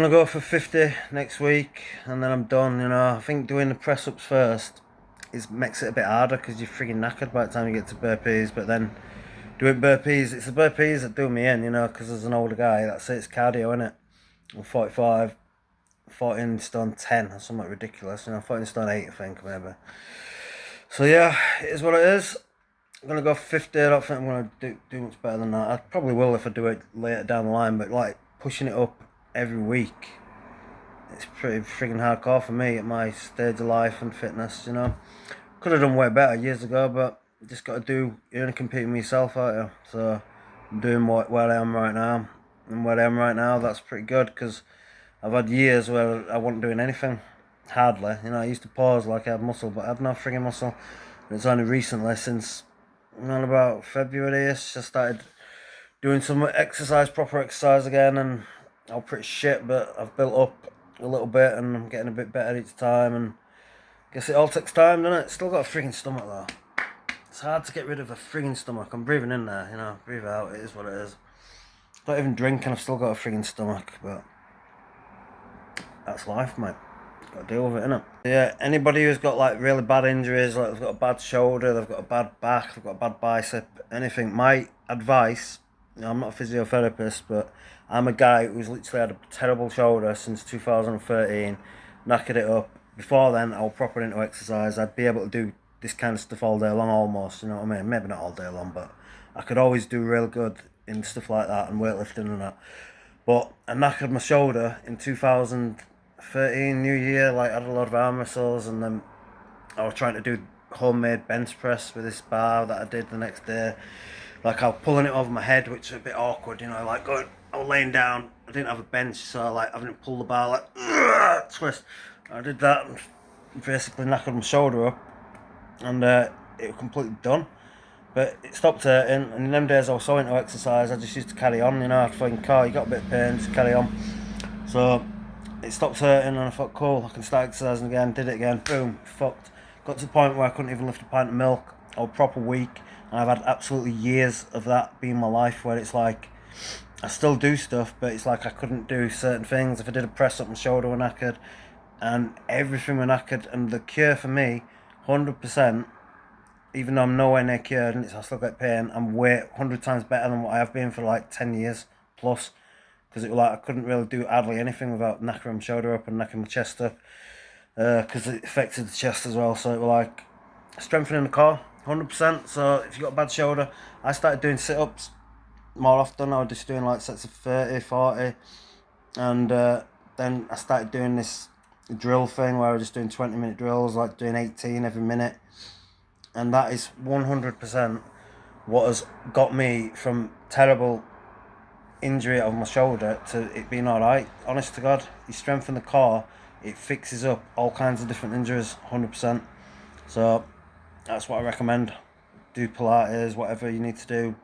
gonna go for 50 next week, and then I'm done. I think doing the press ups first makes it a bit harder because you're freaking knackered by the time you get to burpees. But then doing burpees, it's the burpees that do me in, because as an older guy, that's it. It's cardio, innit? I'm 45, 14 stone 10 or something ridiculous. 14 stone 8, I think, maybe. So yeah, it is what it is. I'm gonna go for 50. I don't think I'm gonna do much better than that. I probably will if I do it later down the line, but like pushing it up every week, it's pretty friggin' hardcore for me at my stage of life and fitness. Could have done way better years ago, but you just got to do. You're gonna compete with yourself, aren't you? So I'm doing where I am right now, and where I am right now, that's pretty good because I've had years where I wasn't doing anything, hardly. I used to pause like I had muscle, but I had no friggin' muscle. And it's only recently, since around about February-ish, I started doing some proper exercise again, and I'm pretty shit, but I've built up a little bit, and I'm getting a bit better each time, and I guess it all takes time, doesn't it? Still got a friggin' stomach though. It's hard to get rid of a friggin' stomach. I'm breathing in there, breathe out, it is what it is. Don't even drink and I've still got a friggin' stomach, but that's life, mate. Got to deal with it, innit? Yeah, anybody who's got like really bad injuries, like they've got a bad shoulder, they've got a bad back, they've got a bad bicep, anything, my advice, I'm not a physiotherapist, but I'm a guy who's literally had a terrible shoulder since 2013, knackered it up. Before then, I was proper into exercise. I'd be able to do this kind of stuff all day long almost, you know what I mean? Maybe not all day long, but I could always do real good in stuff like that and weightlifting and that. But I knackered my shoulder in 2013, New Year, like I had a lot of arm wrestles, and then I was trying to do homemade bench press with this bar that I did the next day. Like I was pulling it over my head, which was a bit awkward, like I was laying down, I didn't have a bench, so like having to pull the bar, like, twist. I did that and basically knackered my shoulder up, and it was completely done. But it stopped hurting, and in them days I was so into exercise, I just used to carry on, I'd think, oh, you got a bit of pain, just carry on. So it stopped hurting, and I thought, cool, I can start exercising again, did it again, boom, fucked. Got to the point where I couldn't even lift a pint of milk. I was proper weak, and I've had absolutely years of that being my life, where it's like, I still do stuff, but it's like I couldn't do certain things. If I did a press up, my shoulder was knackered, and everything was knackered. And the cure for me, 100%, even though I'm nowhere near cured and I still get pain, I'm way 100 times better than what I have been for like 10 years plus. Because it was like I couldn't really do hardly anything without knackering my shoulder up and knacking my chest up. Because it affected the chest as well. So it was like strengthening the core, 100%. So if you got a bad shoulder, I started doing sit-ups more often. I was just doing like sets of 30, 40. And then I started doing this drill thing where I was just doing 20-minute drills, like doing 18 every minute. And that is 100% what has got me from terrible injury of my shoulder to it being alright. Honest to God, you strengthen the core, it fixes up all kinds of different injuries, 100%. So that's what I recommend. Do Pilates, whatever you need to do,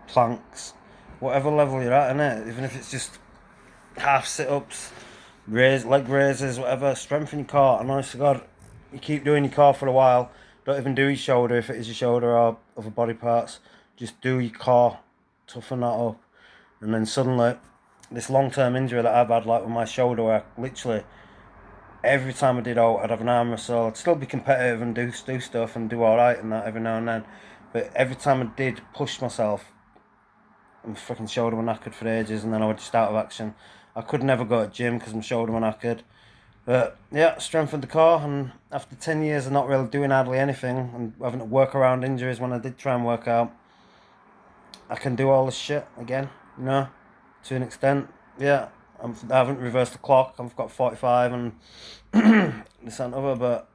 planks, whatever level you're at, innit? Even if it's just half sit-ups, leg raises, whatever, strengthen your core. And honest to God, you keep doing your core for a while. Don't even do your shoulder if it is your shoulder or other body parts. Just do your core, toughen that up. And then suddenly, this long-term injury that I've had, like with my shoulder, where literally every time I did out, I'd have an arm wrestle. I'd still be competitive and do stuff and do alright and that every now and then. But every time I did push myself, my freaking shoulder was knackered for ages, and then I would just out of action. I could never go to gym because my shoulder was knackered. But yeah, strengthened the core, and after 10 years of not really doing hardly anything and having to work around injuries when I did try and work out, I can do all this shit again, to an extent. Yeah, I haven't reversed the clock. I've got 45 and this and other, but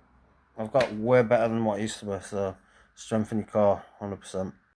I've got way better than what I used to be. So strengthen your core, 100%.